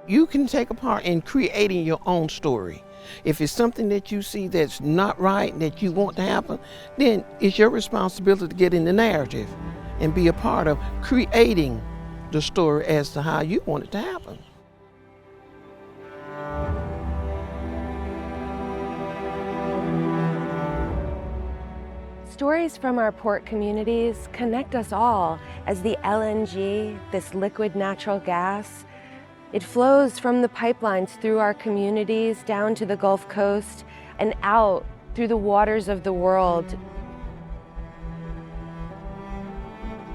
You can take a part in creating your own story. If it's something that you see that's not right, that you want to happen, then it's your responsibility to get in the narrative and be a part of creating the story as to how you want it to happen. Stories from our port communities connect us all as the LNG, this liquid natural gas, it flows from the pipelines through our communities down to the Gulf Coast and out through the waters of the world.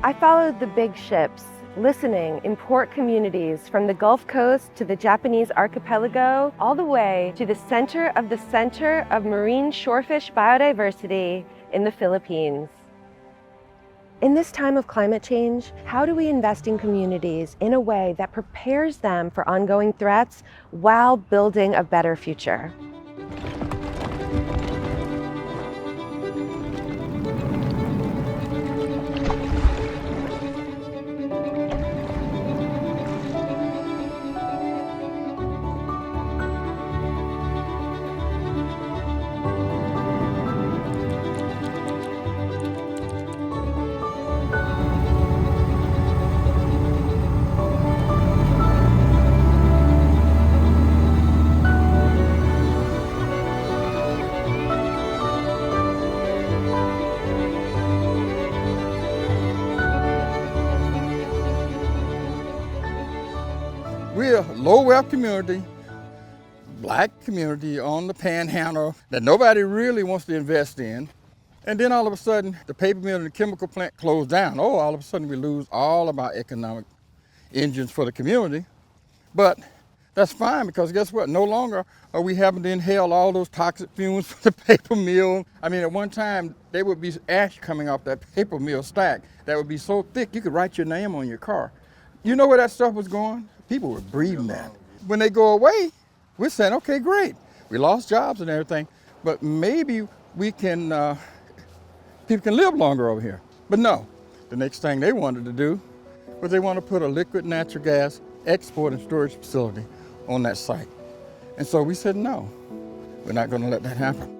I followed the big ships, listening in port communities from the Gulf Coast to the Japanese archipelago, all the way to the center of marine shorefish biodiversity in the Philippines. In this time of climate change, how do we invest in communities in a way that prepares them for ongoing threats while building a better future? We're a low-wealth community, black community on the panhandle that nobody really wants to invest in. And then all of a sudden, the paper mill and the chemical plant closed down. Oh, all of a sudden we lose all of our economic engines for the community. But that's fine, because guess what? No longer are we having to inhale all those toxic fumes from the paper mill. I mean, at one time, there would be ash coming off that paper mill stack that would be so thick you could write your name on your car. You know where that stuff was going? People were breathing that. When they go away, we're saying, okay, great. We lost jobs and everything, but maybe we can, people can live longer over here. But no, the next thing they wanted to do was they want to put a liquid natural gas export and storage facility on that site. And so we said, no, we're not going to let that happen.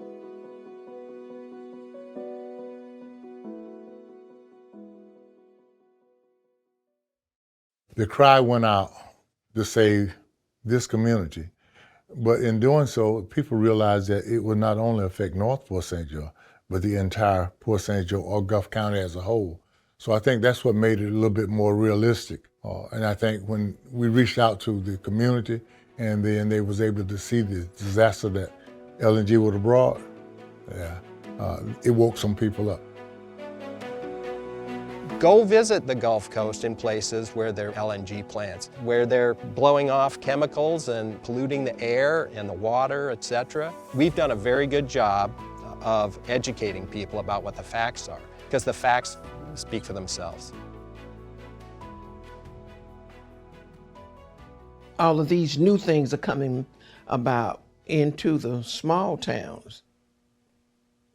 The cry went out to save this community. But in doing so, people realized that it would not only affect North Port St. Joe, but the entire Port St. Joe or Gulf County as a whole. So I think that's what made it a little bit more realistic. And I think when we reached out to the community and then they was able to see the disaster that LNG would have brought, it woke some people up. Go visit the Gulf Coast in places where there are LNG plants, where they're blowing off chemicals and polluting the air and the water, etc. We've done a very good job of educating people about what the facts are, because the facts speak for themselves. All of these new things are coming about into the small towns.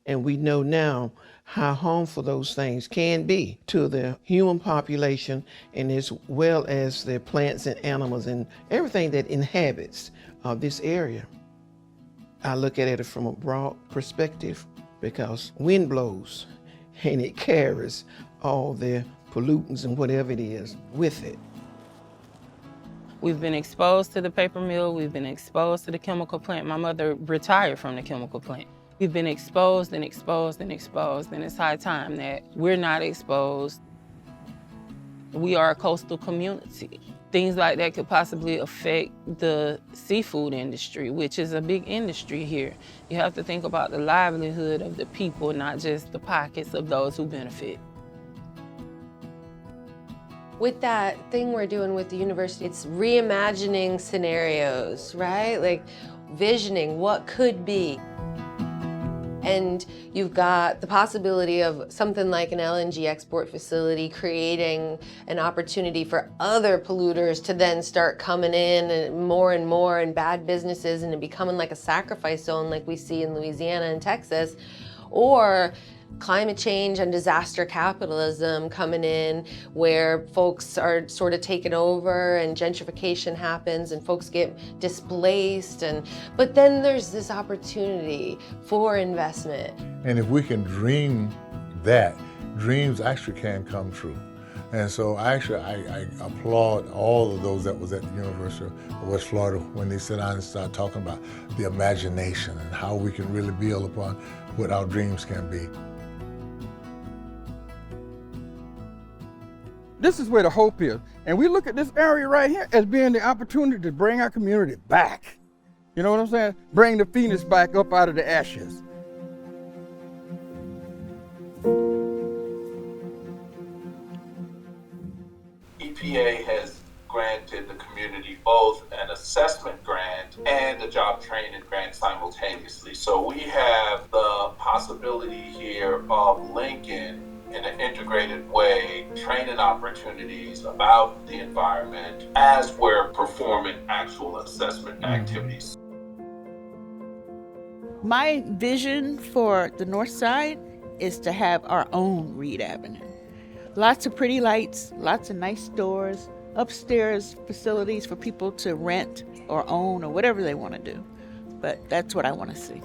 And we know now how harmful those things can be to the human population, and as well as the plants and animals and everything that inhabits this area. I look at it from a broad perspective, because wind blows and it carries all the pollutants and whatever it is with it. We've been exposed to the paper mill, we've been exposed to the chemical plant. My mother retired from the chemical plant. We've been exposed and exposed and exposed, and it's high time that we're not exposed. We are a coastal community. Things like that could possibly affect the seafood industry, which is a big industry here. You have to think about the livelihood of the people, not just the pockets of those who benefit. With that thing we're doing with the university, it's reimagining scenarios, right? Like visioning what could be. And you've got the possibility of something like an LNG export facility creating an opportunity for other polluters to then start coming in and more and bad businesses, and it becoming like a sacrifice zone like we see in Louisiana and Texas. Or climate change and disaster capitalism coming in, where folks are sort of taken over and gentrification happens and folks get displaced. But then there's this opportunity for investment. And if we can dream that, dreams actually can come true. And so I applaud all of those that was at the University of West Florida when they sit down and start talking about the imagination and how we can really build upon what our dreams can be. This is where the hope is. And we look at this area right here as being the opportunity to bring our community back. You know what I'm saying? Bring the phoenix back up out of the ashes. EPA has granted the community both an assessment grant and a job training grant simultaneously. So we have the possibility here of linking in an integrated way training opportunities about the environment as we're performing actual assessment activities. My vision for the north side is to have our own Reed Avenue. Lots of pretty lights, lots of nice stores, upstairs facilities for people to rent or own or whatever they want to do. But that's what I want to see.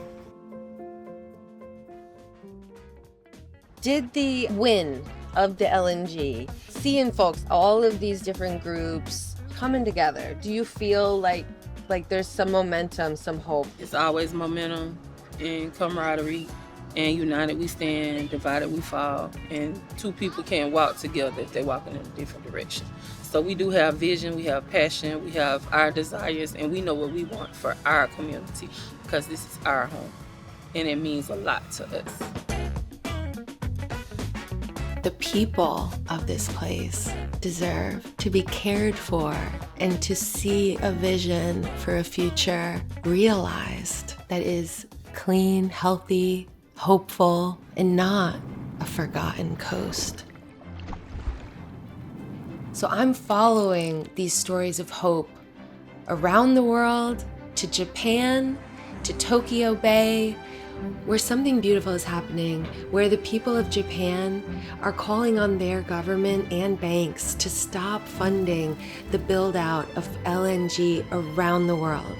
Did the win of the LNG, seeing folks, all of these different groups coming together, do you feel like there's some momentum, some hope? It's always momentum and camaraderie, and united we stand, divided we fall, and two people can't walk together if they're walking in a different direction. So we do have vision, we have passion, we have our desires, and we know what we want for our community because this is our home, and it means a lot to us. The people of this place deserve to be cared for and to see a vision for a future realized that is clean, healthy, hopeful, and not a forgotten coast. So I'm following these stories of hope around the world, to Japan, to Tokyo Bay, where something beautiful is happening, where the people of Japan are calling on their government and banks to stop funding the build out of LNG around the world.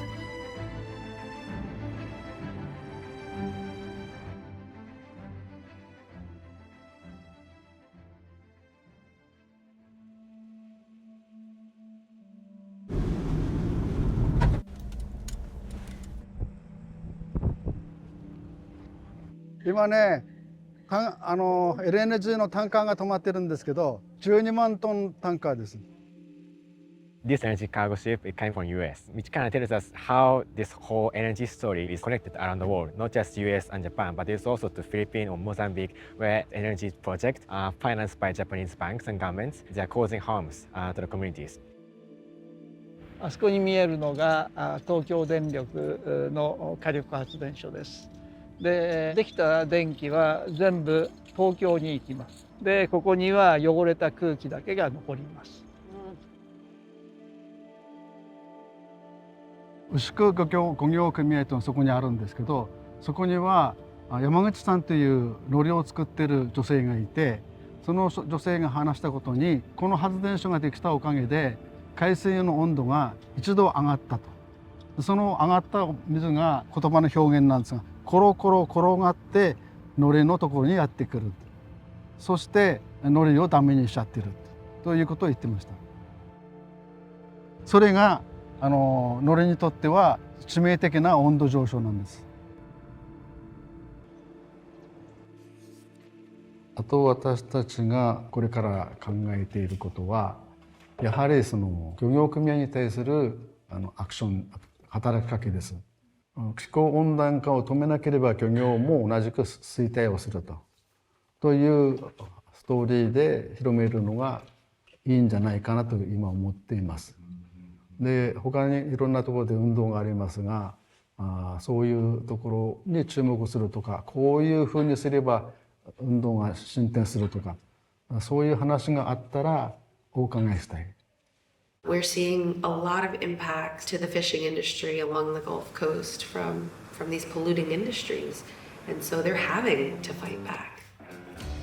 LNG のタンカーが止まってるんですけど、12万トンタンカーです。This energy cargo ship, it came from US, which kind of tells us how this whole energy story is connected around the world, not just US and Japan, but it's also to Philippines or Mozambique, where energy projects are financed by Japanese banks and governments. They are causing harms to the communities. あそこに見えるのが東京電力の火力発電所です。できた電気は全部東京に行きます。でここには汚れた空気だけが残ります。牛久工業組合というのはそこにあるんですけど、そこには山口さんという海苔を作っている女性がいて、その女性が話したことに、この発電所ができたおかげで海水の温度が1度上がったと。その上がった水が言葉の表現なんですが、コロコロ転がって海苔のところにやってくる。そして海苔をダメにしちゃってるということを言ってました。それが海苔にとっては致命的な温度上昇なんです。あと私たちがこれから考えていることは、やはりその漁業組合に対するアクション、働きかけです。気候温暖化を止めなければ漁業も同じく衰退をするというストーリーで広めるのがいいんじゃないかなと今思っています。で他にいろんなところで運動がありますが、そういうところに注目するとか、こういうふうにすれば運動が進展するとか、そういう話があったらお伺いしたい。We're seeing a lot of impacts to the fishing industry along the Gulf Coast from these polluting industries, and so they're having to fight back.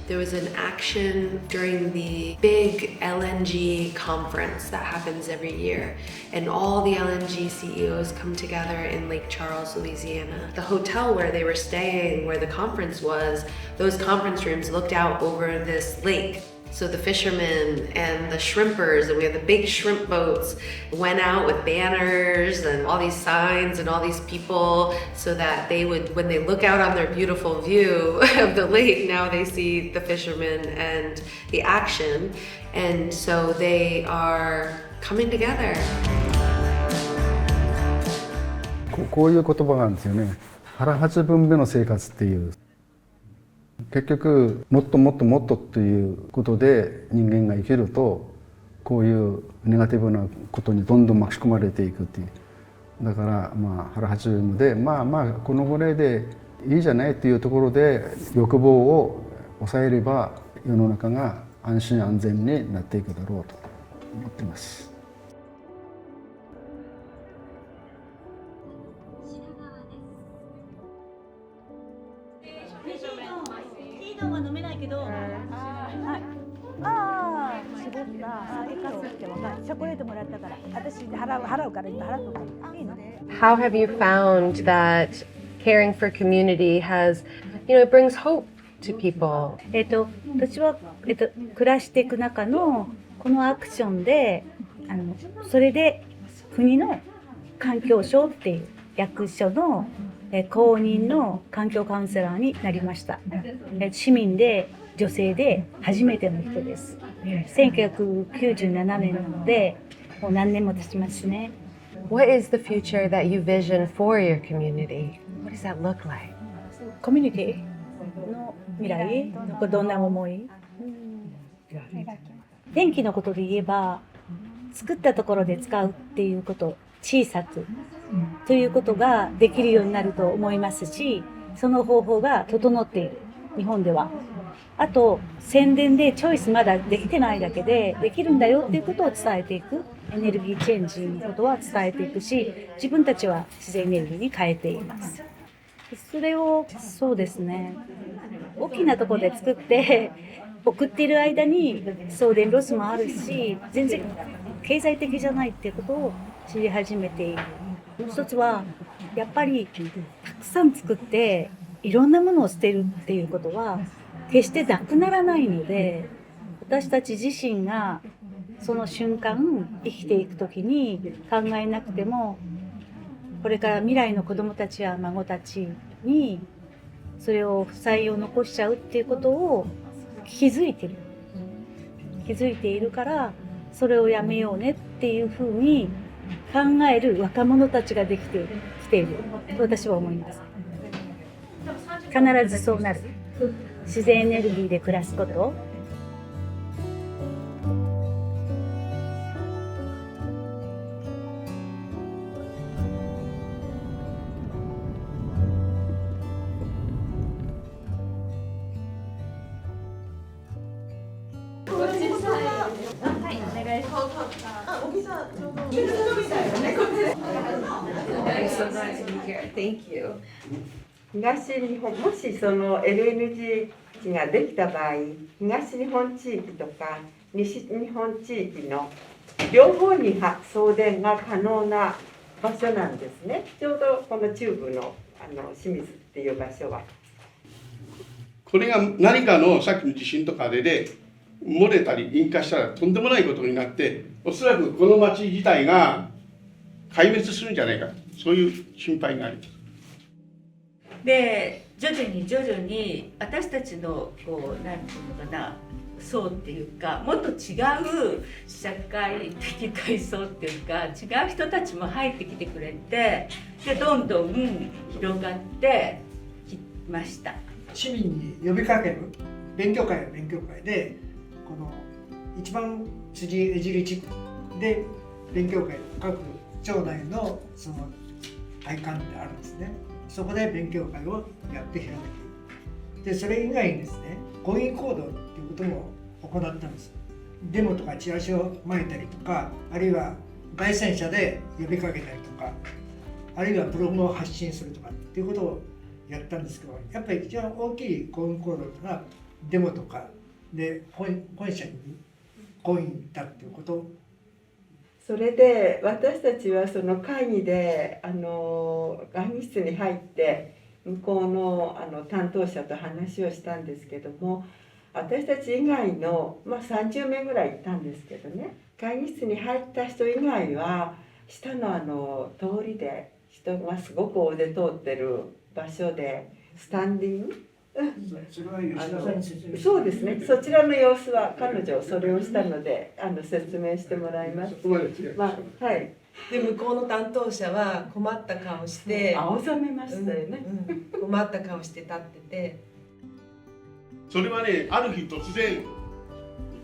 There was an action during the big LNG conference that happens every year, and all the LNG CEOs come together in Lake Charles, Louisiana. The hotel where they were staying, where the conference was, those conference rooms looked out over this lake. So the fishermen and the shrimpers, and we had the big shrimp boats, went out with banners and all these signs and all these people so that they would, when they look out on their beautiful view of the lake, now they see the fishermen and the action. And so they are coming together. こういう言葉があるんですよね。腹八分目の生活っていう。結局もっともっともっとっていうことで人間が生きるとこういうネガティブなことにどんどん巻き込まれていくっていうだからまあ腹八分でまあこのぐらいでいいじゃないっていうところで欲望を抑えれば世の中が安心安全になっていくだろうと思っています。How have you found that caring for community has, it brings hope to people? 私は、暮らしていく中のこのアクションでそれで国の環境省っていう役所の公認の環境カウンセラーになりました。市民で女性で初めての人です。1997年なのでもう何年も経ちますね。What is the future that you vision for your community? What does that look like? コミュニティの未来どんな思い？電気のことで言えば作ったところで使うっていうこと小さくということができるようになると思いますし、その方法が整っている日本では。あと宣伝でチョイスまだできてないだけでできるんだよっていうことを伝えていく、エネルギーチェンジのことは伝えていくし、自分たちは自然エネルギーに変えています。それをそうですね、大きなところで作って送っている間に送電ロスもあるし、全然経済的じゃないっていうことを知り始めている。もう一つはやっぱりたくさん作っていろんなものを捨てるっていうことは決してなくならないので、私たち自身がその瞬間生きていくときに考えなくても、これから未来の子どもたちや孫たちにそれを負債を残しちゃうっていうことを気づいているから、それをやめようねっていうふうに考える若者たちができてきていると私は思います。必ずそうなる。自然エネルギーで暮らすこと。Thank you. 東日本、もしその LNG 基地ができた場合、東日本地域とか西日本地域の両方に送電が可能な場所なんですね。ちょうどこの中部の清水っていう場所は。これが何かのさっきの地震とかで漏れたり引火したらとんでもないことになって、おそらくこの町自体が壊滅するんじゃないか、そういう心配があります。で徐々に私たちのこう何ていうのかな層っていうか、もっと違う社会的階層っていうか違う人たちも入ってきてくれて、でどんどん広がってきました。市民に呼びかける勉強会でこの一番辻江尻地区で勉強会各町内のその会館ってあるんですね。そこで勉強会をやって広げている。でそれ以外にですね、抗議行動っていうことも行ったんです。デモとかチラシを撒いたりとか、あるいは街宣車で呼びかけたりとか、あるいはブログを発信するとかっていうことをやったんですけど、やっぱり一番大きい抗議行動というのはデモとかで本社に抗議に行ったっていうこと。それで私たちはその会議で会議室に入って向こうの担当者と話をしたんですけども、私たち以外の、30名ぐらい行ったんですけどね、会議室に入った人以外は下の通りで人がすごく大勢通ってる場所でスタンディング、そうですね、そちらの様子は彼女それをしたので説明してもらいます。はい。で向こうの担当者は困った顔して青ざめましたよね。困った顔して立ってて。それはね、ある日突然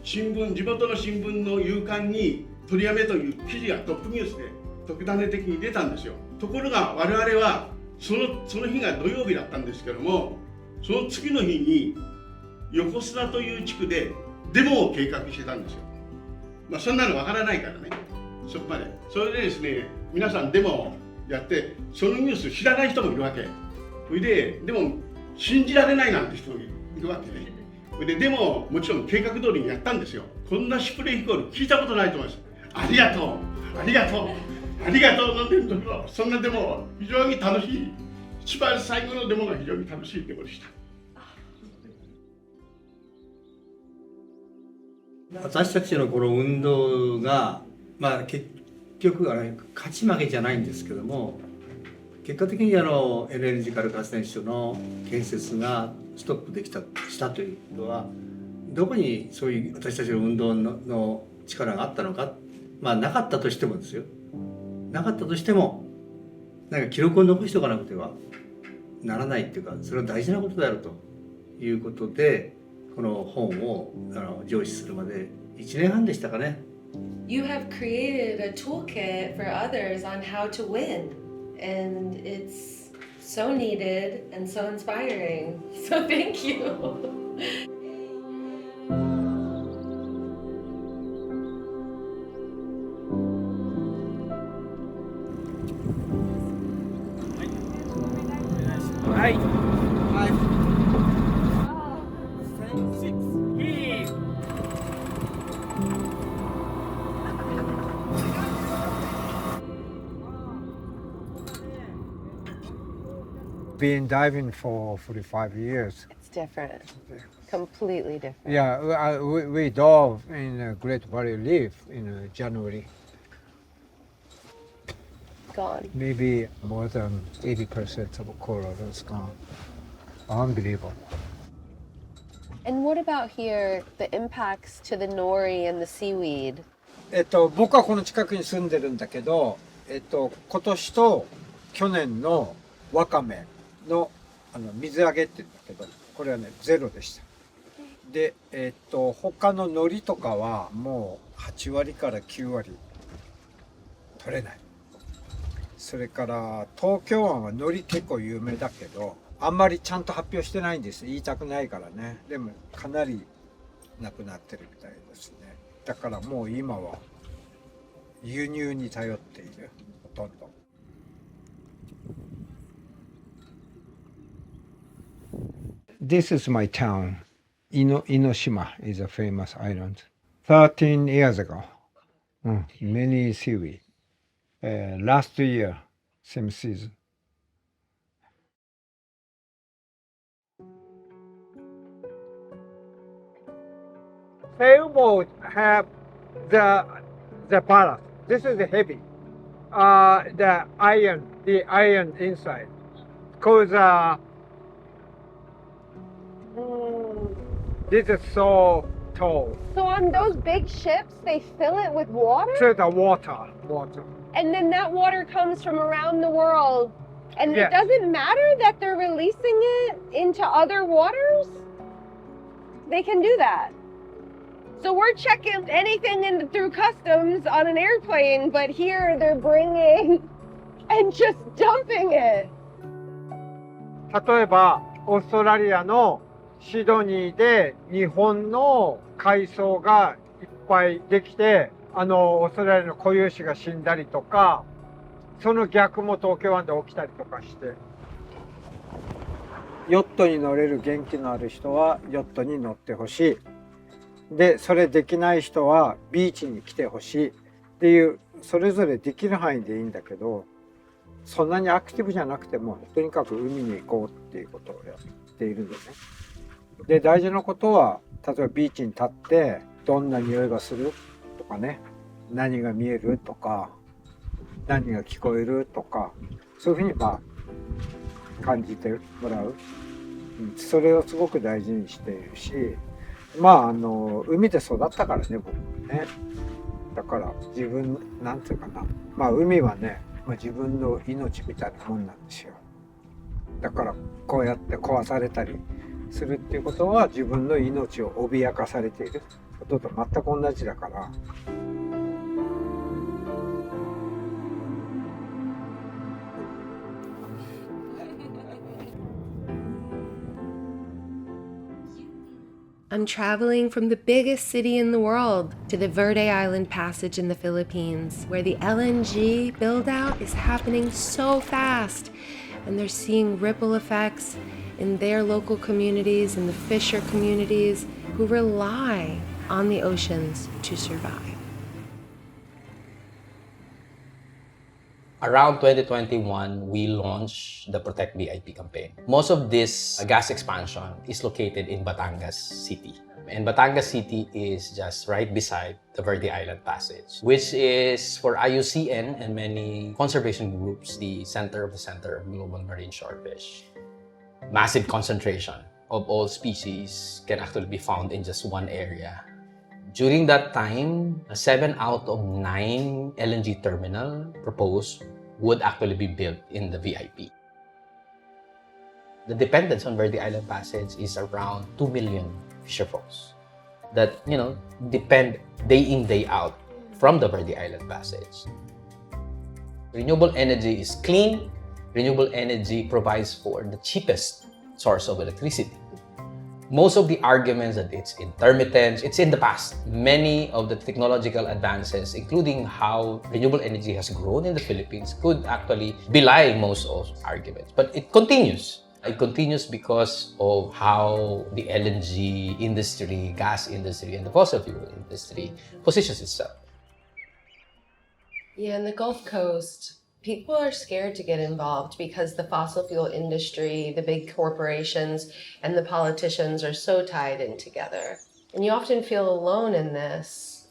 地元の新聞の夕刊に取りやめという記事がトップニュースで特ダネ的に出たんですよ。ところが我々はその日が土曜日だったんですけども、その次の日に横須賀という地区でデモを計画してたんですよ。そんなのわからないからね、そこまで。それでですね、皆さんデモをやってそのニュース知らない人もいるわけ。それででも信じられないなんて人もいるわけね。それでデモをもちろん計画通りにやったんですよ。こんなシュプレヒコール聞いたことないと思います。ありがとうありがとうありがとうなんて言うと、そんなデモ非常に楽しい、一番最後のデモが非常に楽しいデモでした。私たちのこの運動が、結局は、勝ち負けじゃないんですけども、結果的にLNG 火力発電所の建設がストップしたということは、どこにそういう私たちの運動の力があったのか、なかったとしてもですよ、なかったとしてもなんか記録を残しておかなくてはならないっていうか、それは大事なことであるということで、この本を上司するまで1年半でしたかね。You have created a toolkit for others on how to win, and it's so needed and so inspiring. So thank you. Been diving for 45 years. It's different, completely different. Yeah, we dove in Great Barrier Reef in January. Gone. Maybe more than 80% of coral is gone. Unbelievable. And what about here, the impacts to the nori and the seaweed? 僕はこの近くに住んでるんだけど、今年と去年のワカメの水揚げって言うんだけど、これはねゼロでした。で、他の海苔とかはもう8割から9割取れない。それから東京湾は海苔結構有名だけど、あんまりちゃんと発表してないんです。言いたくないからね。でもかなりなくなってるみたいですね。だからもう今は輸入に頼っている、ほとんど。This is my town. Inoshima is a famous island. 13 years ago, many seaweed. Last year, same season. Sailboat have the ballast. This is heavy. The iron inside. Because this is so tall. So on those big ships, they fill it with water? So the water. And then that water comes from around the world. And Yes. it doesn't matter that they're releasing it into other waters? They can do that. So we're checking anything through customs on an airplane, but here they're bringing and just dumping it. 例えばオーストラリアのシドニーで日本の海藻がいっぱいできて、オーストラリアの固有種が死んだりとか、その逆も東京湾で起きたりとかして、ヨットに乗れる元気のある人はヨットに乗ってほしい。で、それできない人はビーチに来てほしいっていう、それぞれできる範囲でいいんだけど、そんなにアクティブじゃなくても、とにかく海に行こうっていうことをやっているのね。で、大事なことは、例えばビーチに立って、どんな匂いがするとかね、何が見えるとか、何が聞こえるとか、そういうふうに感じてもらう。それをすごく大事にしているし、海で育ったからね、僕もね。だから自分、なんていうかな。海はね、自分の命みたいなもんなんですよ。だからこうやって壊されたりするっていうことは自分の命を脅かされていることと全く同じだから。I'm traveling from the biggest city in the world to the Verde Island Passage in the Philippines, where the LNG build-out is happening so fast, and they're seeing ripple effects in their local communities and the fisher communities who rely on the oceans to survive. Around 2021, we launched the Protect BIP campaign. Most of this gas expansion is located in Batangas City. And Batangas City is just right beside the Verde Island Passage, which is for IUCN and many conservation groups, the center of global marine shorefish. Massive concentration of all species can actually be found in just one area. During that time, 7 out of 9 LNG terminal proposed would actually be built in the VIP. The dependence on Verde Island Passage is around 2 million fisher folks that, depend day in, day out from the Verde Island Passage. Renewable energy is clean. Renewable energy provides for the cheapest source of electricity. Most of the arguments that it's intermittent, it's in the past. Many of the technological advances, including how renewable energy has grown in the Philippines, could actually belie most of those arguments. But it continues. It continues because of how the LNG industry, gas industry, and the fossil fuel industry positions itself. Yeah, in the Gulf Coast, people are scared to get involved because the fossil fuel industry, the big corporations, and the politicians are so tied in together. And you often feel alone in this.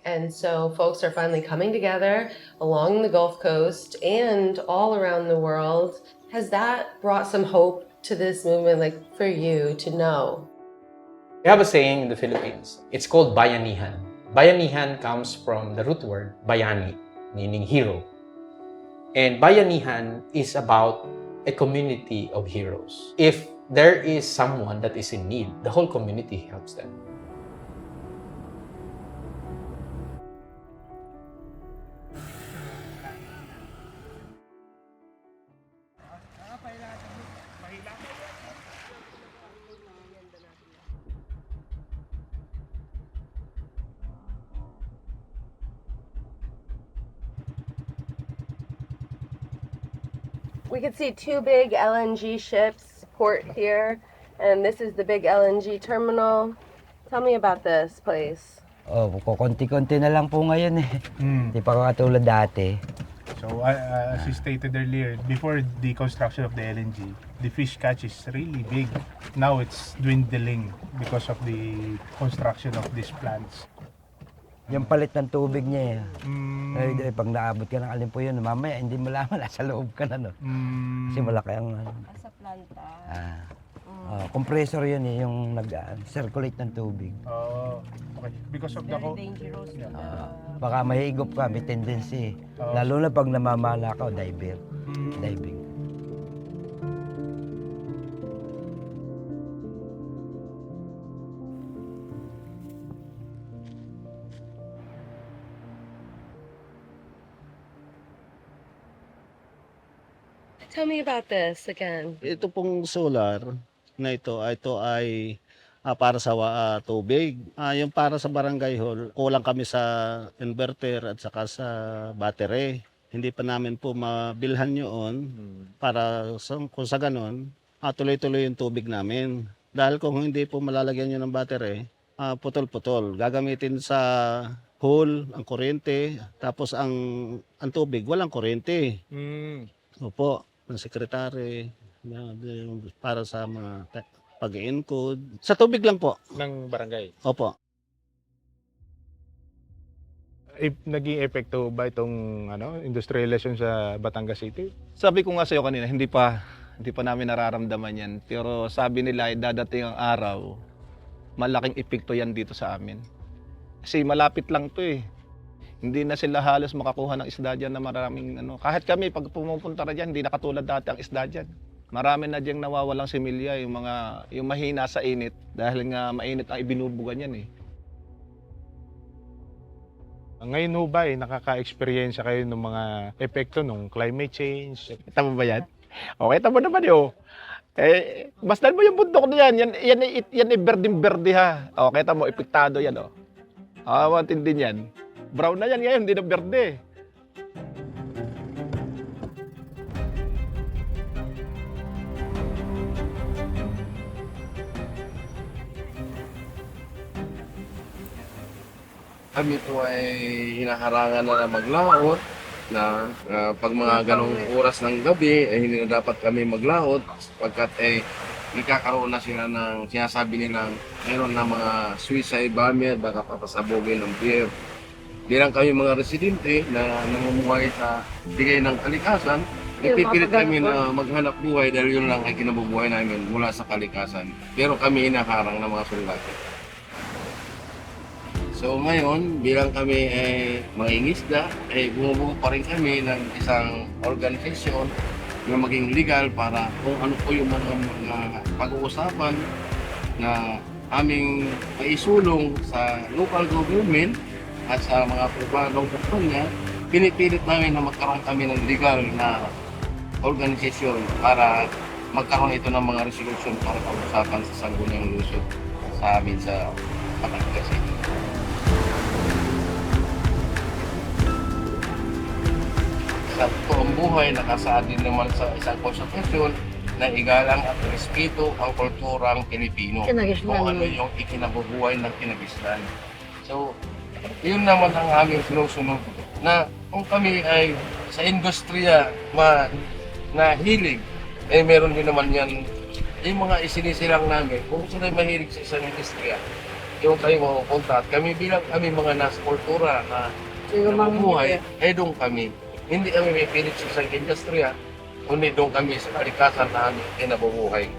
And so folks are finally coming together along the Gulf Coast and all around the world. Has that brought some hope to this movement, like for you to know? We have a saying in the Philippines. It's called bayanihan. Bayanihan comes from the root word bayani, meaning hero. And bayanihan is about a community of heroes. If there is someone that is in need, the whole community helps them. We can see 2 big LNG ships port here, and this is the big LNG terminal. Tell me about this place. Konti-konti na lang po ngayon eh. Hindi pa katulad dati. So as you stated earlier, before the construction of the LNG, the fish catch is really big. Now it's dwindling because of the construction of these plants. Yung palit ng tubig niya eh. Pag naabot ka ng alimpo yun, mamaya hindi mo laman, nasa loob ka na, no? Kasi malaki ang... Sa planta. Compressor yun eh, yung nag-circulate ng tubig. Okay. Because of the... Very dangerous. Baka mahigop ka, may tendency. Lalo na pag namamala ka, diving. Tell me about this again. Ito pong solar na ito ay para sa tubig. Yung para sa barangay hall, kulang kami sa inverter at saka sa battery. Hindi pa namin po mabilhan yun para kung sa ganon, tuloy-tuloy yung tubig namin. Dahil kung hindi po malalagyan nyo ng battery, putol-putol. Gagamitin sa hole, ang kuryente, tapos ang tubig, walang kuryente. Opo, ng sekretary, para sa mga pag-encode. Sa tubig lang po. Ng barangay. Opo. Naging epekto ba itong industrialization sa Batangas City? Sabi ko nga sa'yo kanina, hindi pa namin nararamdaman yan. Pero sabi nila, dadating ang araw, malaking epekto yan dito sa amin. Kasi malapit lang to eh. Hindi na sila halos makakuha ng isda dyan na maraming Kahit kami, pag pumupunta na dyan, hindi na katulad dati ang isda dyan. Marami na dyan nawawalang similya, yung mahina sa init. Dahil nga mainit ang ibinubugan yan eh. Ngayon ho ba nakaka-experience kayo ng mga epekto ng climate change? Kita mo ba yan? O, kita mo naman yun. Bastan mo yung bundok na yan. Yan ay berdeng-berde ha. O, kita mo, epektado yan o. Matindi yan. Brown na yan ngayon, hindi na berde. Kami po ay hinaharangan na maglaot na pag mga ganong oras ng gabi ay hindi na dapat kami maglaot pagkat nagkakaroon na sila ng sinasabi nilang mayroon na mga suicide bomber baka papasabogin ng beer. Di lang kami mga residente na namumuhay sa bigay ng kalikasan, ipipilit kami na maghanap buhay dahil yun lang ay kinabubuhay namin mula sa kalikasan. Pero kami hinaharang ng mga sundalo. So ngayon, bilang kami ay mangingisda, bumubuo pa rin kami ng isang organisasyon na maging legal para kung ano po yung mga pag-uusapan na aming maisulong sa local government at sa mga pribadong kumpanya, pinipilit namin na magkaroon kami ng legal na organisasyon para magkaroon ito ng mga resolution para pag-usapan sa sangguniang lusod sa amin sa Batangas. Sa totoong buhay, nakasaad din naman sa isang konstitusyon na igalang at respeto ang kulturang Pilipino. Kung ano yung ikinabubuhay ng kinagisnan. So, yun naman ang aming sinusunod na kung kami ay sa industriya na hilig, meron din naman yan yung mga isinisilang namin. Kung sila mahilig sa isang industriya, yung tayo mapupunta at kami bilang kami mga nasa kultura na nabubuhay, doon kami. Hindi kami may pilit sa isang industriya, kundi doon kami sa kalikasan na aming kinabubuhay.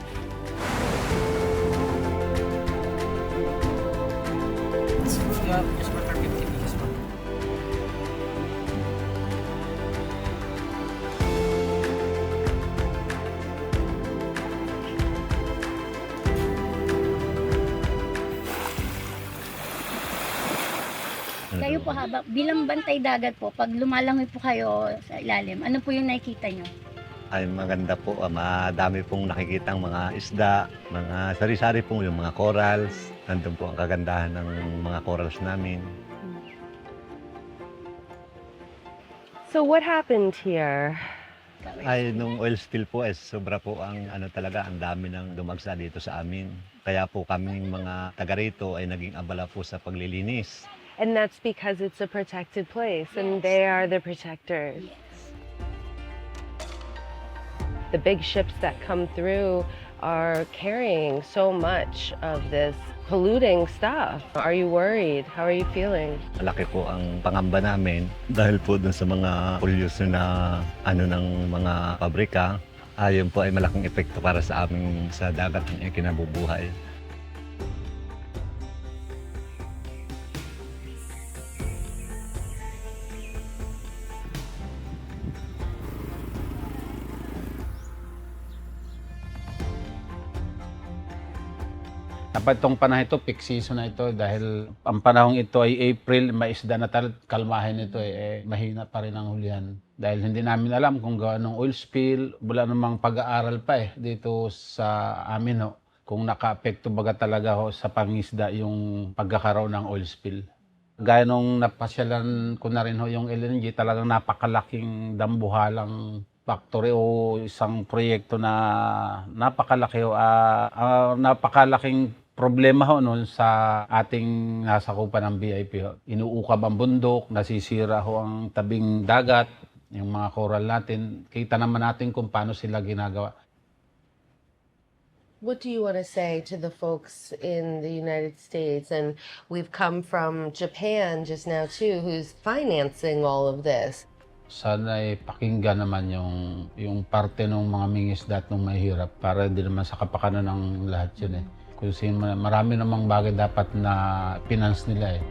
Kayo po bilang bantay dagat po, pag lumalangoy po kayo sa ilalim, ano po yung nakikita nyo? Ay maganda po, madami pong nakikitang mga isda, mga sari-sari po yung mga corals. Nandun po ang kagandahan ng mga corals namin. So what happened here? Ay, nung oil spill po, sobra po ang talaga, ang dami ng dumagsa dito sa amin. Kaya po kaming mga taga rito ay naging abala po sa paglilinis. And that's because it's a protected place, and they are the protectors. The big ships that come through are carrying so much of this polluting stuff. Are you worried? How are you feeling? Malaki po ang pangamba namin dahil po dun sa mga pollution na ng mga pabrika. Yun po ay malaking epekto para sa aming sa dagat ng kinabubuhay. Dapat itong panahon ito, peak season na ito dahil ang panahong ito ay April, may isda na kalmahin ito mahina pa rin ang hulihan. Dahil hindi namin alam kung gaano oil spill, wala namang pag-aaral pa dito sa amin kung naka-apekto baga talaga sa pangisda yung pagkakaroon ng oil spill. Gaya nung napasyalan ko na rin yung LNG, talagang napakalaking dambuhalang factory o isang proyekto na napakalaki o napakalaking problema ho noon sa ating nasakupan ng BIP ho. Inuukab ang bundok, nasisira ho ang tabing dagat, yung mga coral natin. Kita naman natin kung paano sila ginagawa. What do you want to say to the folks in the United States? And we've come from Japan just now too, who's financing all of this. Sana ay pakinggan naman yung parte ng mga mingisda at ng mahirap para hindi naman sa kapakanan ng lahat yun eh. Kasi marami namang bagay dapat na finance nila eh.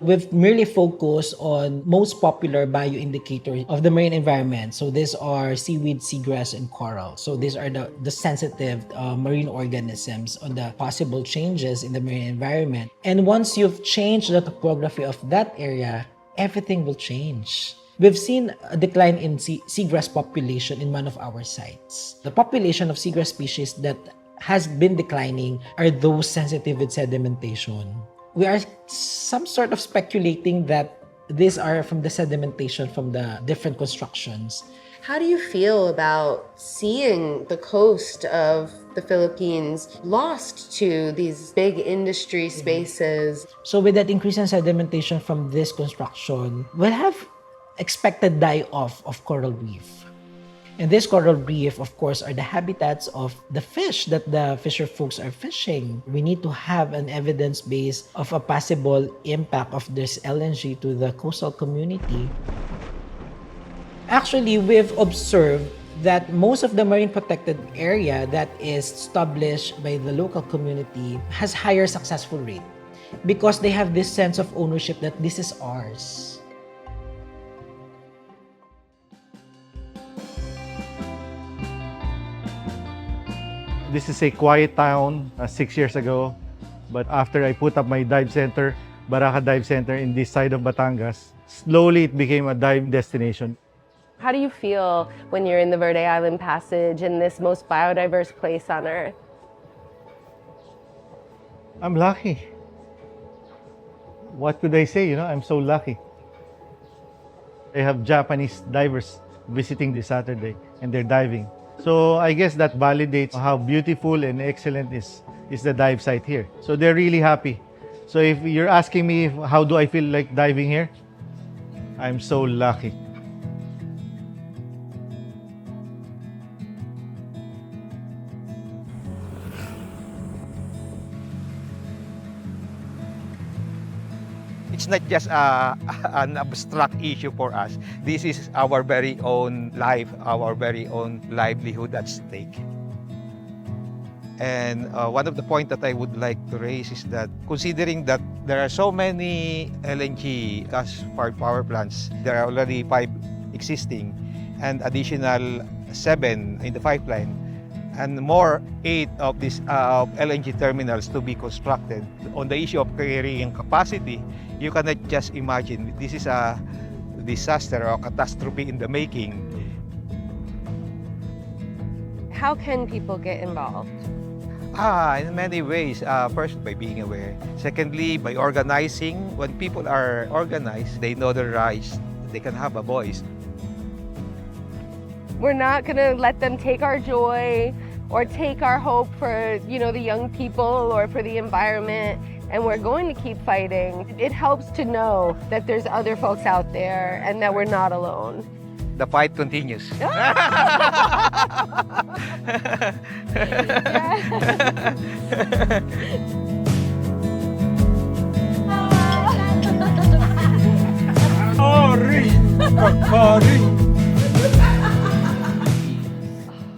We've merely focused on most popular bioindicators of the marine environment. So these are seaweed, seagrass, and coral. So these are the sensitive marine organisms on the possible changes in the marine environment. And once you've changed the topography of that area, everything will change. We've seen a decline in seagrass population in one of our sites. The population of seagrass species that has been declining are those sensitive with sedimentation. We are some sort of speculating that these are from the sedimentation from the different constructions. How do you feel about seeing the coast of the Philippines lost to these big industry spaces? So with that increase in sedimentation from this construction, we'll have expected die-off of coral reef. And this coral reef, of course, are the habitats of the fish that the fisher folks are fishing. We need to have an evidence base of a possible impact of this LNG to the coastal community. Actually, we've observed that most of the marine protected area that is established by the local community has higher successful rate because they have this sense of ownership that this is ours. This is a quiet town 6 years ago, but after I put up my dive center, Baraka Dive Center in this side of Batangas, slowly it became a dive destination. How do you feel when you're in the Verde Island Passage in this most biodiverse place on Earth? I'm lucky. What could I say? I'm so lucky. I have Japanese divers visiting this Saturday and they're diving. So I guess that validates how beautiful and excellent is the dive site here. So they're really happy. So if you're asking me how do I feel like diving here, I'm so lucky. It's not just an abstract issue for us. This is our very own life, our very own livelihood at stake. And one of the points that I would like to raise is that considering that there are so many LNG gas-fired power plants, there are already 5 existing and additional 7 in the pipeline, and more 8 of these LNG terminals to be constructed. On the issue of carrying capacity, you cannot just imagine this is a disaster or catastrophe in the making. How can people get involved? In many ways. First, by being aware. Secondly, by organizing. When people are organized, they know their rights. They can have a voice. We're not gonna let them take our joy or take our hope for, the young people or for the environment. And we're going to keep fighting. It helps to know that there's other folks out there and that we're not alone. The fight continues.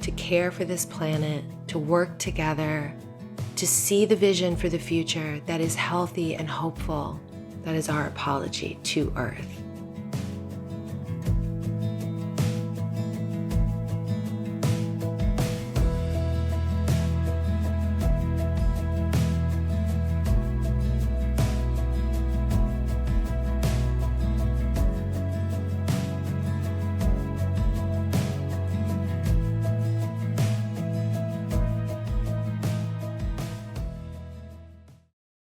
To care for this planet, to work together, to see the vision for the future that is healthy and hopeful. That is our apology to Earth.